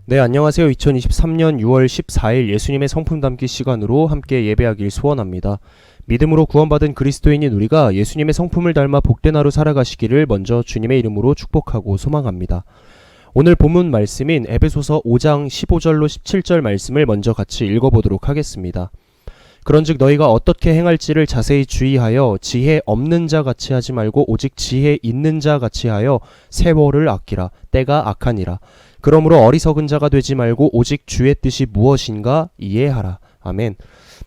네, 안녕하세요. 2023년 6월 14일 예수님의 성품 담기 시간으로 함께 예배하길 소원합니다. 믿음으로 구원받은 그리스도인인 우리가 예수님의 성품을 닮아 복된 하루 살아가시기를 먼저 주님의 이름으로 축복하고 소망합니다. 오늘 본문 말씀인 에베소서 5장 15절로 17절 말씀을 먼저 같이 읽어보도록 하겠습니다. 그런즉 너희가 어떻게 행할지를 자세히 주의하여 지혜 없는 자 같이 하지 말고 오직 지혜 있는 자 같이 하여 세월을 아끼라. 때가 악하니라. 그러므로 어리석은 자가 되지 말고 오직 주의 뜻이 무엇인가 이해하라. 아멘.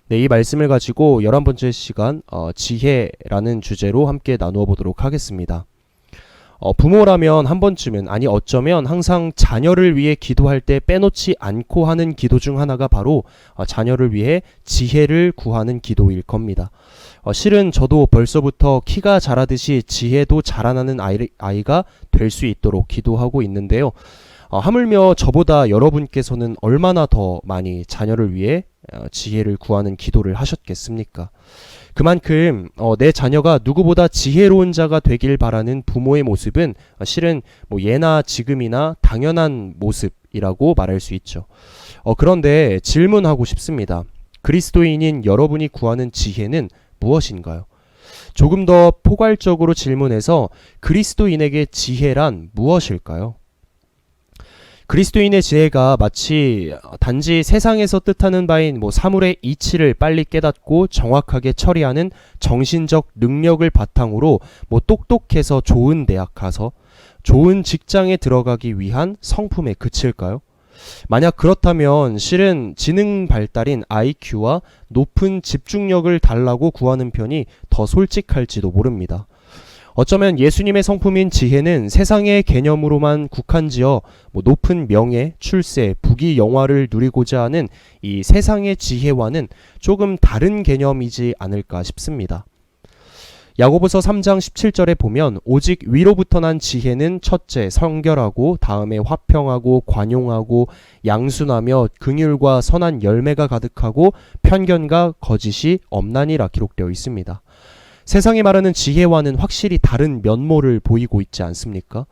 네, 이 말씀을 가지고 11번째 시간 지혜라는 주제로 함께 나누어 보도록 하겠습니다. 부모라면 한 번쯤은, 아니 어쩌면 항상 자녀를 위해 기도할 때 빼놓지 않고 하는 기도 중 하나가 바로 자녀를 위해 지혜를 구하는 기도일 겁니다. 실은 저도 벌써부터 키가 자라듯이 지혜도 자라나는 아이가 될 수 있도록 기도하고 있는데요. 하물며 저보다 여러분께서는 얼마나 더 많이 자녀를 위해 지혜를 구하는 기도를 하셨겠습니까? 그만큼 내 자녀가 누구보다 지혜로운 자가 되길 바라는 부모의 모습은 실은 예나 지금이나 당연한 모습이라고 말할 수 있죠. 그런데 질문하고 싶습니다. 그리스도인인 여러분이 구하는 지혜는 무엇인가요? 조금 더 포괄적으로 질문해서 그리스도인에게 지혜란 무엇일까요? 그리스도인의 지혜가 마치 단지 세상에서 뜻하는 바인 사물의 이치를 빨리 깨닫고 정확하게 처리하는 정신적 능력을 바탕으로 똑똑해서 좋은 대학 가서 좋은 직장에 들어가기 위한 성품에 그칠까요? 만약 그렇다면 실은 지능 발달인 IQ와 높은 집중력을 달라고 구하는 편이 더 솔직할지도 모릅니다. 어쩌면 예수님의 성품인 지혜는 세상의 개념으로만 국한지어 높은 명예, 출세, 부귀, 영화를 누리고자 하는 이 세상의 지혜와는 조금 다른 개념이지 않을까 싶습니다. 야고보서 3장 17절에 보면 오직 위로부터 난 지혜는 첫째 성결하고 다음에 화평하고 관용하고 양순하며 긍휼과 선한 열매가 가득하고 편견과 거짓이 없나니라 기록되어 있습니다. 세상이 말하는 지혜와는 확실히 다른 면모를 보이고 있지 않습니까?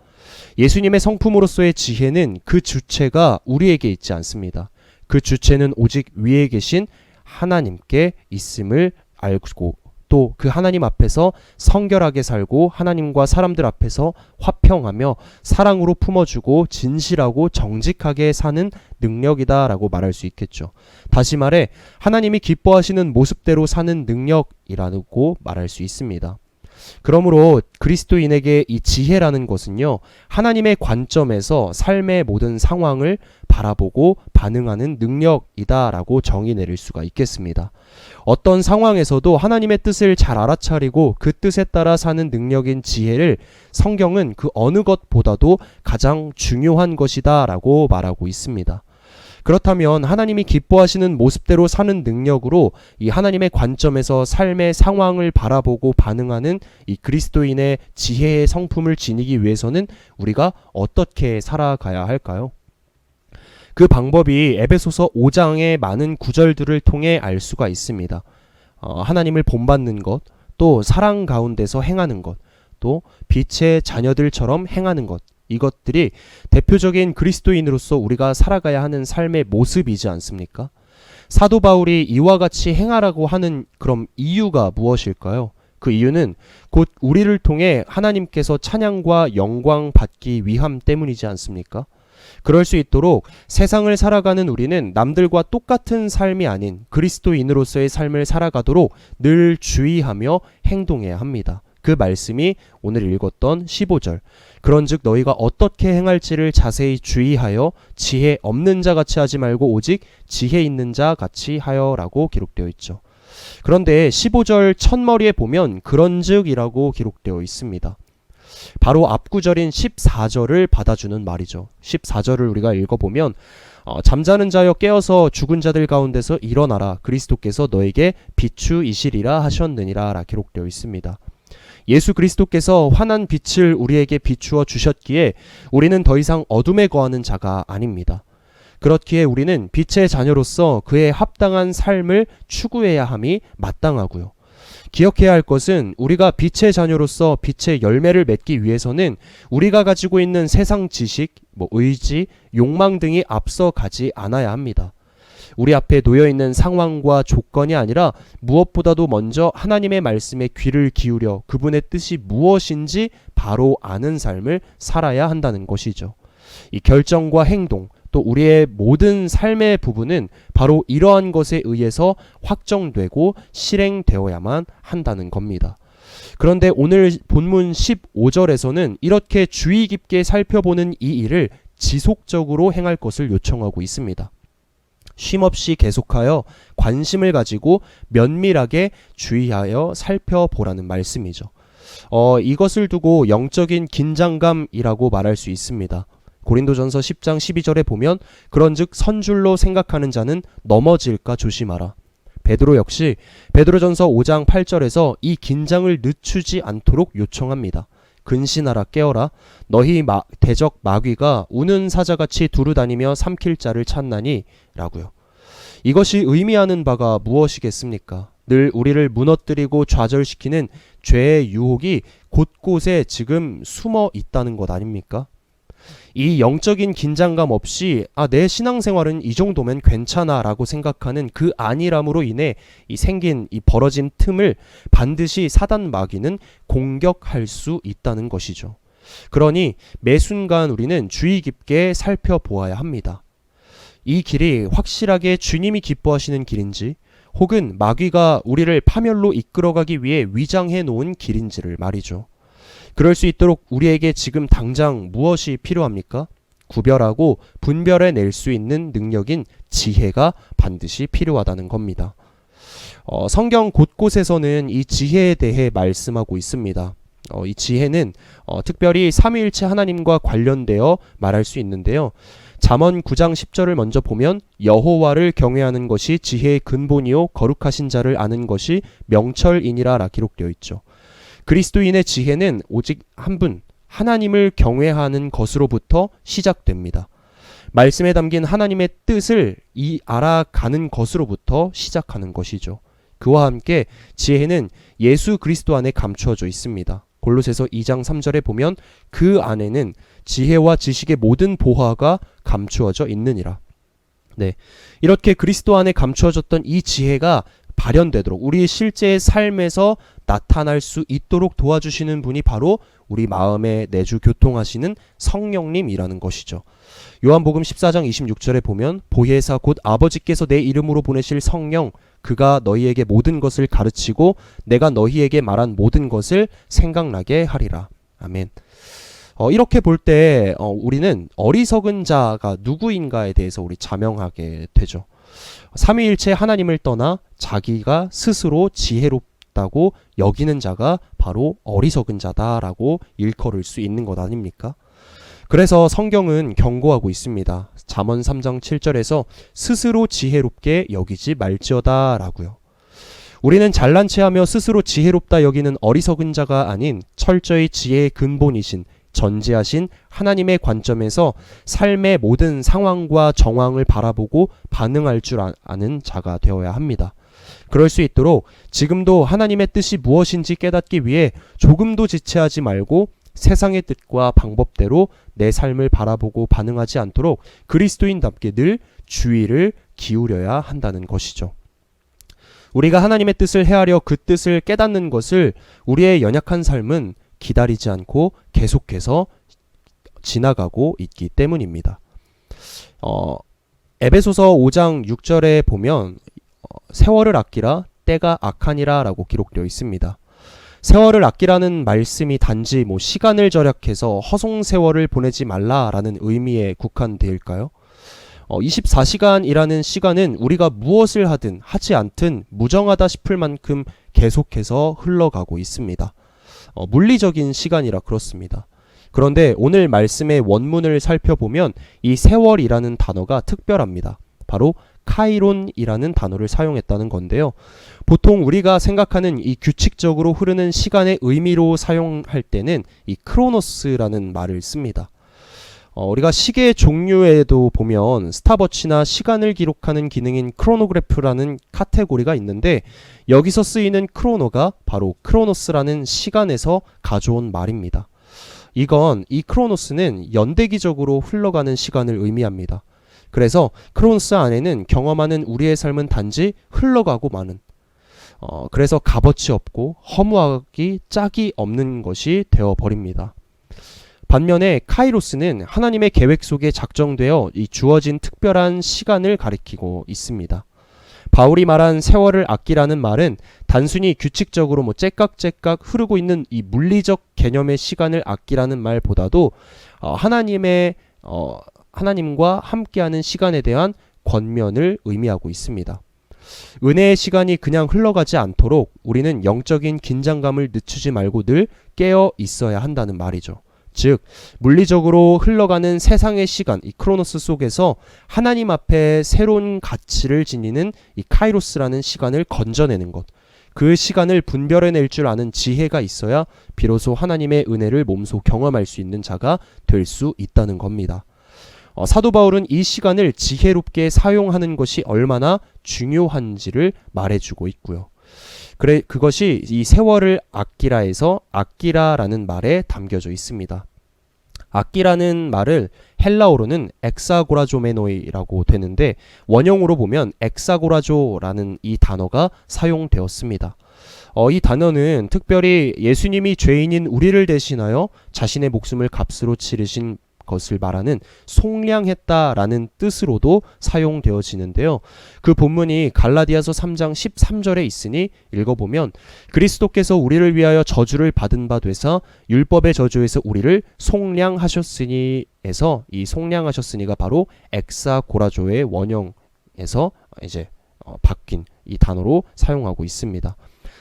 예수님의 성품으로서의 지혜는 그 주체가 우리에게 있지 않습니다. 그 주체는 오직 위에 계신 하나님께 있음을 알고 또 그 하나님 앞에서 성결하게 살고 하나님과 사람들 앞에서 화평하며 사랑으로 품어주고 진실하고 정직하게 사는 능력이다라고 말할 수 있겠죠. 다시 말해 하나님이 기뻐하시는 모습대로 사는 능력이라고 말할 수 있습니다. 그러므로 그리스도인에게 이 지혜라는 것은요, 하나님의 관점에서 삶의 모든 상황을 바라보고 반응하는 능력이다라고 정의 내릴 수가 있겠습니다. 어떤 상황에서도 하나님의 뜻을 잘 알아차리고 그 뜻에 따라 사는 능력인 지혜를 성경은 그 어느 것보다도 가장 중요한 것이다라고 말하고 있습니다. 그렇다면 하나님이 기뻐하시는 모습대로 사는 능력으로 이 하나님의 관점에서 삶의 상황을 바라보고 반응하는 이 그리스도인의 지혜의 성품을 지니기 위해서는 우리가 어떻게 살아가야 할까요? 그 방법이 에베소서 5장의 많은 구절들을 통해 알 수가 있습니다. 하나님을 본받는 것, 또 사랑 가운데서 행하는 것, 또 빛의 자녀들처럼 행하는 것, 이것들이 대표적인 그리스도인으로서 우리가 살아가야 하는 삶의 모습이지 않습니까? 사도 바울이 이와 같이 행하라고 하는 그럼 이유가 무엇일까요? 그 이유는 곧 우리를 통해 하나님께서 찬양과 영광 받기 위함 때문이지 않습니까? 그럴 수 있도록 세상을 살아가는 우리는 남들과 똑같은 삶이 아닌 그리스도인으로서의 삶을 살아가도록 늘 주의하며 행동해야 합니다. 그 말씀이 오늘 읽었던 15절. 그런즉 너희가 어떻게 행할지를 자세히 주의하여 지혜 없는 자 같이 하지 말고 오직 지혜 있는 자 같이 하여라고 기록되어 있죠. 그런데 15절 첫머리에 보면 그런즉이라고 기록되어 있습니다. 바로 앞구절인 14절을 받아주는 말이죠. 14절을 우리가 읽어보면 잠자는 자여 깨어서 죽은 자들 가운데서 일어나라. 그리스도께서 너에게 비추이시리라 하셨느니라 라 기록되어 있습니다. 예수 그리스도께서 환한 빛을 우리에게 비추어 주셨기에 우리는 더 이상 어둠에 거하는 자가 아닙니다. 그렇기에 우리는 빛의 자녀로서 그에 합당한 삶을 추구해야 함이 마땅하고요. 기억해야 할 것은 우리가 빛의 자녀로서 빛의 열매를 맺기 위해서는 우리가 가지고 있는 세상 지식, 의지, 욕망 등이 앞서가지 않아야 합니다. 우리 앞에 놓여있는 상황과 조건이 아니라 무엇보다도 먼저 하나님의 말씀에 귀를 기울여 그분의 뜻이 무엇인지 바로 아는 삶을 살아야 한다는 것이죠. 이 결정과 행동, 또 우리의 모든 삶의 부분은 바로 이러한 것에 의해서 확정되고 실행되어야만 한다는 겁니다. 그런데 오늘 본문 15절에서는 이렇게 주의 깊게 살펴보는 이 일을 지속적으로 행할 것을 요청하고 있습니다. 쉼없이 계속하여 관심을 가지고 면밀하게 주의하여 살펴보라는 말씀이죠. 이것을 두고 영적인 긴장감이라고 말할 수 있습니다. 고린도전서 10장 12절에 보면 그런즉 선줄로 생각하는 자는 넘어질까 조심하라. 베드로 역시 베드로전서 5장 8절에서 이 긴장을 늦추지 않도록 요청합니다. 근신하라 깨어라 너희 대적 마귀가 우는 사자같이 두루다니며 삼킬 자를 찾나니 라고요. 이것이 의미하는 바가 무엇이겠습니까? 늘 우리를 무너뜨리고 좌절시키는 죄의 유혹이 곳곳에 지금 숨어 있다는 것 아닙니까? 이 영적인 긴장감 없이 내 신앙생활은 이 정도면 괜찮아 라고 생각하는 그 안일함으로 인해 생긴 이 벌어진 틈을 반드시 사단 마귀는 공격할 수 있다는 것이죠. 그러니 매 순간 우리는 주의 깊게 살펴보아야 합니다. 이 길이 확실하게 주님이 기뻐하시는 길인지 혹은 마귀가 우리를 파멸로 이끌어가기 위해 위장해 놓은 길인지를 말이죠. 그럴 수 있도록 우리에게 지금 당장 무엇이 필요합니까? 구별하고 분별해낼 수 있는 능력인 지혜가 반드시 필요하다는 겁니다. 성경 곳곳에서는 이 지혜에 대해 말씀하고 있습니다. 이 지혜는 특별히 삼위일체 하나님과 관련되어 말할 수 있는데요. 잠언 9장 10절을 먼저 보면 여호와를 경외하는 것이 지혜의 근본이요 거룩하신 자를 아는 것이 명철이니라 기록되어 있죠. 그리스도인의 지혜는 오직 한 분, 하나님을 경외하는 것으로부터 시작됩니다. 말씀에 담긴 하나님의 뜻을 알아가는 것으로부터 시작하는 것이죠. 그와 함께 지혜는 예수 그리스도 안에 감추어져 있습니다. 골로새서 2장 3절에 보면 그 안에는 지혜와 지식의 모든 보화가 감추어져 있느니라. 네, 이렇게 그리스도 안에 감추어졌던 이 지혜가 발현되도록 우리 실제의 삶에서 나타날 수 있도록 도와주시는 분이 바로 우리 마음에 내주 교통하시는 성령님이라는 것이죠. 요한복음 14장 26절에 보면 보혜사 곧 아버지께서 내 이름으로 보내실 성령 그가 너희에게 모든 것을 가르치고 내가 너희에게 말한 모든 것을 생각나게 하리라. 아멘. 이렇게 볼 때 우리는 어리석은 자가 누구인가에 대해서 우리 자명하게 되죠. 삼위일체 하나님을 떠나 자기가 스스로 지혜롭다고 여기는 자가 바로 어리석은 자다라고 일컬을 수 있는 것 아닙니까? 그래서 성경은 경고하고 있습니다. 잠언 3장 7절에서 스스로 지혜롭게 여기지 말지어다 라고요. 우리는 잘난 체하며 스스로 지혜롭다 여기는 어리석은 자가 아닌 철저히 지혜의 근본이신 전지하신 하나님의 관점에서 삶의 모든 상황과 정황을 바라보고 반응할 줄 아는 자가 되어야 합니다. 그럴 수 있도록 지금도 하나님의 뜻이 무엇인지 깨닫기 위해 조금도 지체하지 말고 세상의 뜻과 방법대로 내 삶을 바라보고 반응하지 않도록 그리스도인답게 늘 주의를 기울여야 한다는 것이죠. 우리가 하나님의 뜻을 헤아려 그 뜻을 깨닫는 것을 우리의 연약한 삶은 기다리지 않고 계속해서 지나가고 있기 때문입니다. 에베소서 5장 6절에 보면 세월을 아끼라 때가 악하니라 라고 기록되어 있습니다. 세월을 아끼라는 말씀이 단지 시간을 절약해서 허송 세월을 보내지 말라라는 의미에 국한되일까요? 24시간이라는 시간은 우리가 무엇을 하든 하지 않든 무정하다 싶을 만큼 계속해서 흘러가고 있습니다. 물리적인 시간이라 그렇습니다. 그런데 오늘 말씀의 원문을 살펴보면 이 세월이라는 단어가 특별합니다. 바로 카이론이라는 단어를 사용했다는 건데요. 보통 우리가 생각하는 이 규칙적으로 흐르는 시간의 의미로 사용할 때는 이 크로노스라는 말을 씁니다. 우리가 시계 종류에도 보면 스탑워치나 시간을 기록하는 기능인 크로노그래프라는 카테고리가 있는데, 여기서 쓰이는 크로노가 바로 크로노스라는 시간에서 가져온 말입니다. 이건 이 크로노스는 연대기적으로 흘러가는 시간을 의미합니다. 그래서 크로노스 안에는 경험하는 우리의 삶은 단지 흘러가고 마는, 그래서 값어치 없고 허무하기 짝이 없는 것이 되어버립니다. 반면에 카이로스는 하나님의 계획 속에 작정되어 이 주어진 특별한 시간을 가리키고 있습니다. 바울이 말한 세월을 아끼라는 말은 단순히 규칙적으로 째깍째깍 흐르고 있는 이 물리적 개념의 시간을 아끼라는 말보다도 하나님과 함께하는 시간에 대한 권면을 의미하고 있습니다. 은혜의 시간이 그냥 흘러가지 않도록 우리는 영적인 긴장감을 늦추지 말고 늘 깨어 있어야 한다는 말이죠. 즉, 물리적으로 흘러가는 세상의 시간, 이 크로노스 속에서 하나님 앞에 새로운 가치를 지니는 이 카이로스라는 시간을 건져내는 것, 그 시간을 분별해낼 줄 아는 지혜가 있어야 비로소 하나님의 은혜를 몸소 경험할 수 있는 자가 될 수 있다는 겁니다. 사도 바울은 이 시간을 지혜롭게 사용하는 것이 얼마나 중요한지를 말해주고 있고요. 그것이 이 세월을 아끼라에서 아끼라라는 말에 담겨져 있습니다. 아끼라는 말을 헬라어로는 엑사고라조메노이라고 되는데, 원형으로 보면 엑사고라조라는 이 단어가 사용되었습니다. 이 단어는 특별히 예수님이 죄인인 우리를 대신하여 자신의 목숨을 값으로 치르신 것을 말하는 속량했다라는 뜻으로도 사용되어지는데요. 그 본문이 갈라디아서 3장 13절에 있으니 읽어보면, 그리스도께서 우리를 위하여 저주를 받은 바 되사 율법의 저주에서 우리를 속량하셨으니 에서 이 속량하셨으니가 바로 엑사고라조의 원형에서 이제 바뀐 이 단어로 사용하고 있습니다.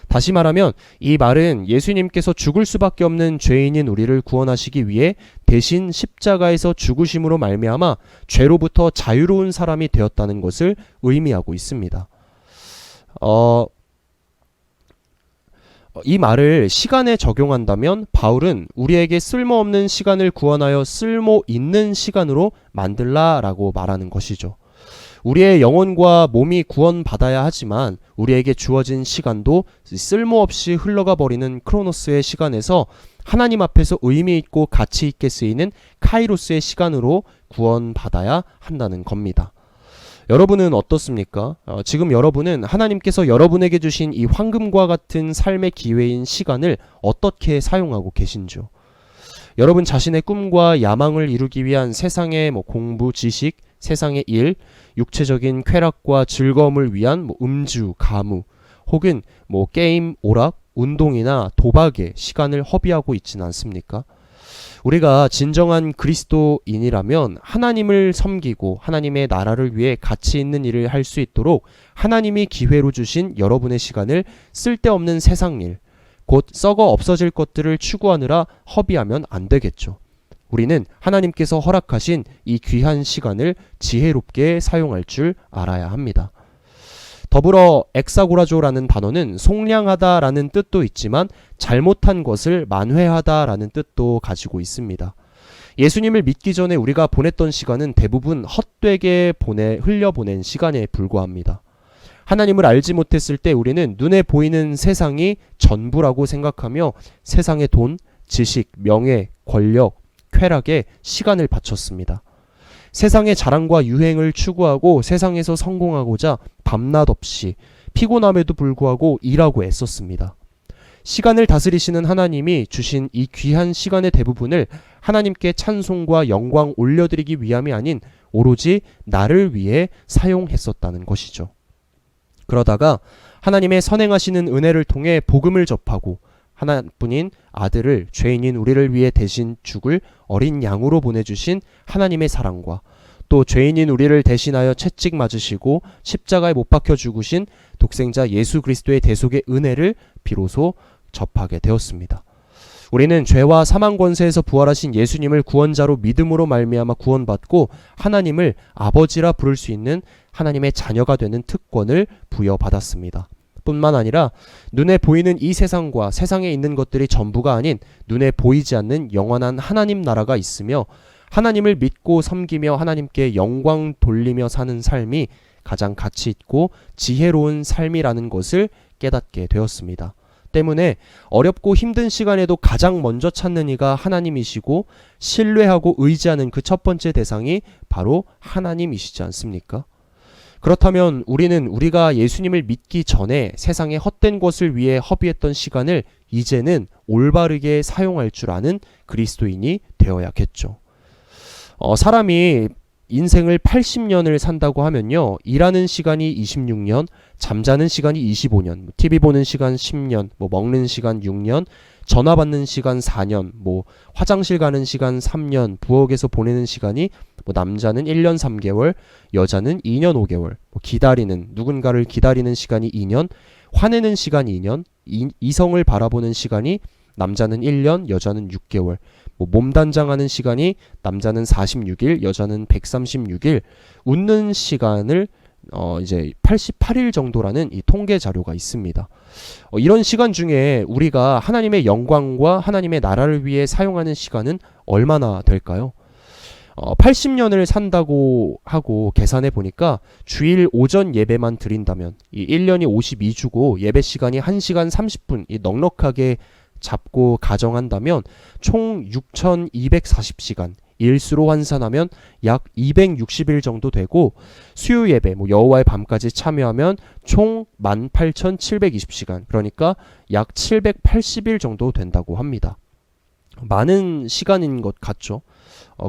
다시 말하면 이 말은 예수님께서 죽을 수밖에 없는 죄인인 우리를 구원하시기 위해 대신 십자가에서 죽으심으로 말미암아 죄로부터 자유로운 사람이 되었다는 것을 의미하고 있습니다. 이 말을 시간에 적용한다면 바울은 우리에게 쓸모없는 시간을 구원하여 쓸모 있는 시간으로 만들라라고 말하는 것이죠. 우리의 영혼과 몸이 구원받아야 하지만 우리에게 주어진 시간도 쓸모없이 흘러가 버리는 크로노스의 시간에서 하나님 앞에서 의미 있고 가치 있게 쓰이는 카이로스의 시간으로 구원받아야 한다는 겁니다. 여러분은 어떻습니까? 지금 여러분은 하나님께서 여러분에게 주신 이 황금과 같은 삶의 기회인 시간을 어떻게 사용하고 계신지요? 여러분 자신의 꿈과 야망을 이루기 위한 세상의 공부, 지식, 세상의 일, 육체적인 쾌락과 즐거움을 위한 음주, 가무, 혹은 게임, 오락, 운동이나 도박에 시간을 허비하고 있지는 않습니까? 우리가 진정한 그리스도인이라면 하나님을 섬기고 하나님의 나라를 위해 가치 있는 일을 할 수 있도록 하나님이 기회로 주신 여러분의 시간을 쓸데없는 세상 일, 곧 썩어 없어질 것들을 추구하느라 허비하면 안 되겠죠. 우리는 하나님께서 허락하신 이 귀한 시간을 지혜롭게 사용할 줄 알아야 합니다. 더불어 엑사고라조라는 단어는 속량하다라는 뜻도 있지만 잘못한 것을 만회하다라는 뜻도 가지고 있습니다. 예수님을 믿기 전에 우리가 보냈던 시간은 대부분 헛되게 흘려보낸 시간에 불과합니다. 하나님을 알지 못했을 때 우리는 눈에 보이는 세상이 전부라고 생각하며 세상의 돈, 지식, 명예, 권력, 쾌락에 시간을 바쳤습니다. 세상의 자랑과 유행을 추구하고 세상에서 성공하고자 밤낮 없이 피곤함에도 불구하고 일하고 애썼습니다. 시간을 다스리시는 하나님이 주신 이 귀한 시간의 대부분을 하나님께 찬송과 영광 올려드리기 위함이 아닌 오로지 나를 위해 사용했었다는 것이죠. 그러다가 하나님의 선행하시는 은혜를 통해 복음을 접하고 하나뿐인 아들을 죄인인 우리를 위해 대신 죽을 어린 양으로 보내주신 하나님의 사랑과 또 죄인인 우리를 대신하여 채찍 맞으시고 십자가에 못 박혀 죽으신 독생자 예수 그리스도의 대속의 은혜를 비로소 접하게 되었습니다. 우리는 죄와 사망 권세에서 부활하신 예수님을 구원자로 믿음으로 말미암아 구원받고 하나님을 아버지라 부를 수 있는 하나님의 자녀가 되는 특권을 부여받았습니다. 뿐만 아니라 눈에 보이는 이 세상과 세상에 있는 것들이 전부가 아닌 눈에 보이지 않는 영원한 하나님 나라가 있으며 하나님을 믿고 섬기며 하나님께 영광 돌리며 사는 삶이 가장 가치 있고 지혜로운 삶이라는 것을 깨닫게 되었습니다. 때문에 어렵고 힘든 시간에도 가장 먼저 찾는 이가 하나님이시고 신뢰하고 의지하는 그 첫 번째 대상이 바로 하나님이시지 않습니까? 그렇다면 우리는 우리가 예수님을 믿기 전에 세상의 헛된 것을 위해 허비했던 시간을 이제는 올바르게 사용할 줄 아는 그리스도인이 되어야겠죠. 사람이 인생을 80년을 산다고 하면요, 일하는 시간이 26년, 잠자는 시간이 25년, TV 보는 시간 10년, 먹는 시간 6년, 전화 받는 시간 4년, 화장실 가는 시간 3년, 부엌에서 보내는 시간이 남자는 1년 3개월, 여자는 2년 5개월, 누군가를 기다리는 시간이 2년, 화내는 시간이 2년, 이성을 바라보는 시간이 남자는 1년, 여자는 6개월, 몸단장하는 시간이 남자는 46일, 여자는 136일, 웃는 시간을 이제 88일 정도라는 이 통계 자료가 있습니다. 이런 시간 중에 우리가 하나님의 영광과 하나님의 나라를 위해 사용하는 시간은 얼마나 될까요? 80년을 산다고 하고 계산해 보니까 주일 오전 예배만 드린다면 이 1년이 52주고 예배 시간이 1시간 30분 이 넉넉하게 잡고 가정한다면 총 6,240시간, 일수로 환산하면 약 260일 정도 되고, 수요 예배, 여호와의 밤까지 참여하면 총 18,720시간, 그러니까 약 780일 정도 된다고 합니다. 많은 시간인 것 같죠.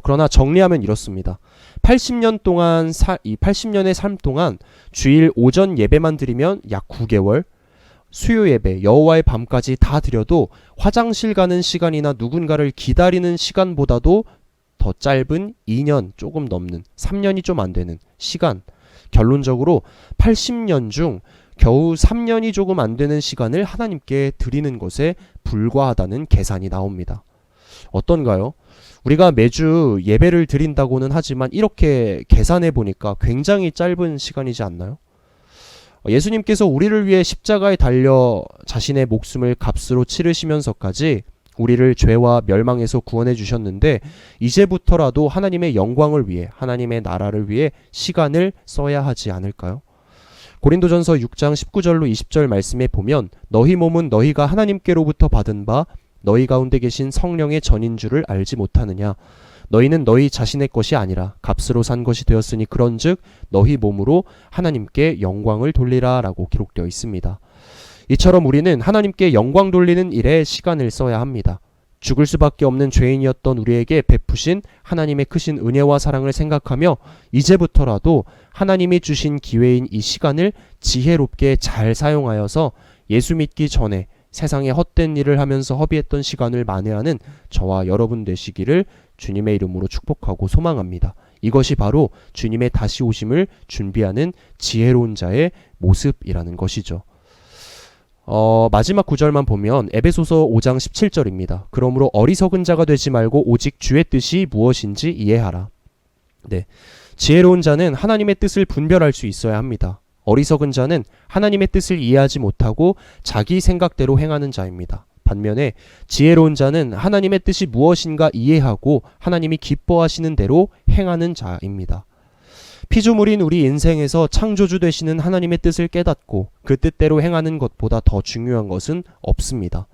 그러나 정리하면 이렇습니다. 80년 동안 이 80년의 삶 동안 주일 오전 예배만 드리면 약 9개월, 수요 예배, 여호와의 밤까지 다 드려도 화장실 가는 시간이나 누군가를 기다리는 시간보다도 더 짧은 2년 조금 넘는 3년이 좀 안 되는 시간, 결론적으로 80년 중 겨우 3년이 조금 안 되는 시간을 하나님께 드리는 것에 불과하다는 계산이 나옵니다. 어떤가요? 우리가 매주 예배를 드린다고는 하지만 이렇게 계산해 보니까 굉장히 짧은 시간이지 않나요? 예수님께서 우리를 위해 십자가에 달려 자신의 목숨을 값으로 치르시면서까지 우리를 죄와 멸망에서 구원해 주셨는데, 이제부터라도 하나님의 영광을 위해, 하나님의 나라를 위해 시간을 써야 하지 않을까요? 고린도전서 6장 19절로 20절 말씀에 보면, 너희 몸은 너희가 하나님께로부터 받은 바 너희 가운데 계신 성령의 전인 줄을 알지 못하느냐? 너희는 너희 자신의 것이 아니라 값으로 산 것이 되었으니 그런즉 너희 몸으로 하나님께 영광을 돌리라 라고 기록되어 있습니다. 이처럼 우리는 하나님께 영광 돌리는 일에 시간을 써야 합니다. 죽을 수밖에 없는 죄인이었던 우리에게 베푸신 하나님의 크신 은혜와 사랑을 생각하며 이제부터라도 하나님이 주신 기회인 이 시간을 지혜롭게 잘 사용하여서 예수 믿기 전에 세상에 헛된 일을 하면서 허비했던 시간을 만회하는 저와 여러분 되시기를 주님의 이름으로 축복하고 소망합니다. 이것이 바로 주님의 다시 오심을 준비하는 지혜로운 자의 모습이라는 것이죠. 마지막 구절만 보면 에베소서 5장 17절입니다. 그러므로 어리석은 자가 되지 말고 오직 주의 뜻이 무엇인지 이해하라. 네, 지혜로운 자는 하나님의 뜻을 분별할 수 있어야 합니다. 어리석은 자는 하나님의 뜻을 이해하지 못하고 자기 생각대로 행하는 자입니다. 반면에 지혜로운 자는 하나님의 뜻이 무엇인가 이해하고 하나님이 기뻐하시는 대로 행하는 자입니다. 피조물인 우리 인생에서 창조주 되시는 하나님의 뜻을 깨닫고 그 뜻대로 행하는 것보다 더 중요한 것은 없습니다.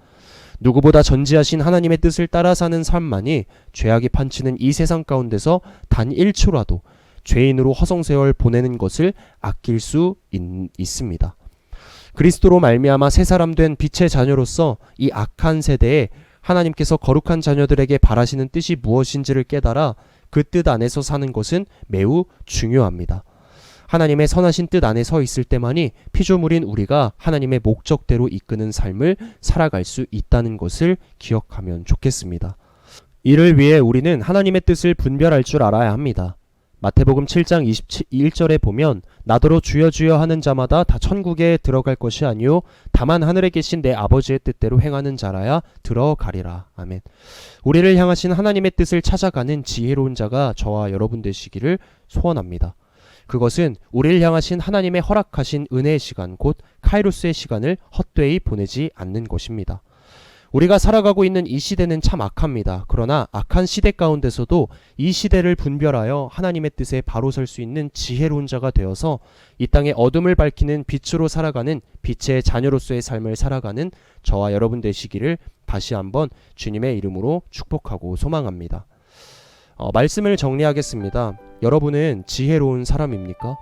누구보다 전지하신 하나님의 뜻을 따라 사는 삶만이 죄악이 판치는 이 세상 가운데서 단 1초라도 죄인으로 허송세월 보내는 것을 아낄 수 있습니다. 그리스도로 말미암아 새 사람 된 빛의 자녀로서 이 악한 세대에 하나님께서 거룩한 자녀들에게 바라시는 뜻이 무엇인지를 깨달아 그 뜻 안에서 사는 것은 매우 중요합니다. 하나님의 선하신 뜻 안에 서 있을 때만이 피조물인 우리가 하나님의 목적대로 이끄는 삶을 살아갈 수 있다는 것을 기억하면 좋겠습니다. 이를 위해 우리는 하나님의 뜻을 분별할 줄 알아야 합니다. 마태복음 7장 21절에 보면 나더러 주여 주여 하는 자마다 다 천국에 들어갈 것이 아니요 다만 하늘에 계신 내 아버지의 뜻대로 행하는 자라야 들어가리라. 아멘. 우리를 향하신 하나님의 뜻을 찾아가는 지혜로운 자가 저와 여러분 되시기를 소원합니다. 그것은 우리를 향하신 하나님의 허락하신 은혜의 시간 곧 카이로스의 시간을 헛되이 보내지 않는 것입니다. 우리가 살아가고 있는 이 시대는 참 악합니다. 그러나 악한 시대 가운데서도 이 시대를 분별하여 하나님의 뜻에 바로 설 수 있는 지혜로운 자가 되어서 이 땅의 어둠을 밝히는 빛으로 살아가는 빛의 자녀로서의 삶을 살아가는 저와 여러분 되시기를 다시 한번 주님의 이름으로 축복하고 소망합니다. 말씀을 정리하겠습니다. 여러분은 지혜로운 사람입니까?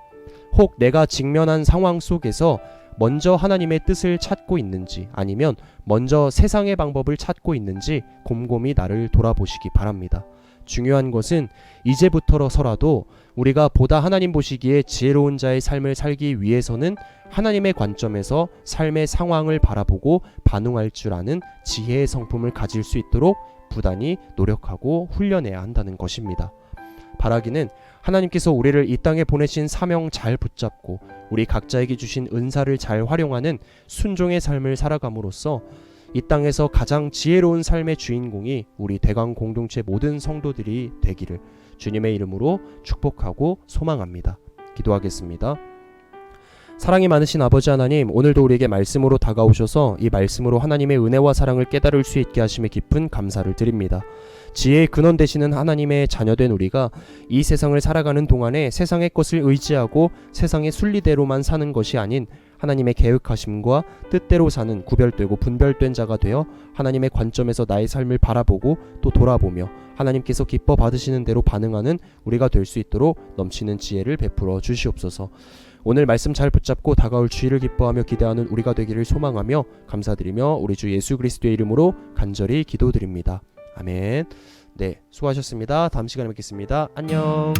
혹 내가 직면한 상황 속에서 먼저 하나님의 뜻을 찾고 있는지 아니면 먼저 세상의 방법을 찾고 있는지 곰곰이 나를 돌아보시기 바랍니다. 중요한 것은 이제부터서라도 우리가 보다 하나님 보시기에 지혜로운 자의 삶을 살기 위해서는 하나님의 관점에서 삶의 상황을 바라보고 반응할 줄 아는 지혜의 성품을 가질 수 있도록 부단히 노력하고 훈련해야 한다는 것입니다. 바라기는 하나님께서 우리를 이 땅에 보내신 사명 잘 붙잡고 우리 각자에게 주신 은사를 잘 활용하는 순종의 삶을 살아감으로써 이 땅에서 가장 지혜로운 삶의 주인공이 우리 대강 공동체 모든 성도들이 되기를 주님의 이름으로 축복하고 소망합니다. 기도하겠습니다. 사랑이 많으신 아버지 하나님, 오늘도 우리에게 말씀으로 다가오셔서 이 말씀으로 하나님의 은혜와 사랑을 깨달을 수 있게 하심에 깊은 감사를 드립니다. 지혜의 근원 되시는 하나님의 자녀된 우리가 이 세상을 살아가는 동안에 세상의 것을 의지하고 세상의 순리대로만 사는 것이 아닌 하나님의 계획하심과 뜻대로 사는 구별되고 분별된 자가 되어 하나님의 관점에서 나의 삶을 바라보고 또 돌아보며 하나님께서 기뻐 받으시는 대로 반응하는 우리가 될 수 있도록 넘치는 지혜를 베풀어 주시옵소서. 오늘 말씀 잘 붙잡고 다가올 주일을 기뻐하며 기대하는 우리가 되기를 소망하며 감사드리며 우리 주 예수 그리스도의 이름으로 간절히 기도드립니다. 아멘. 네, 수고하셨습니다. 다음 시간에 뵙겠습니다. 안녕.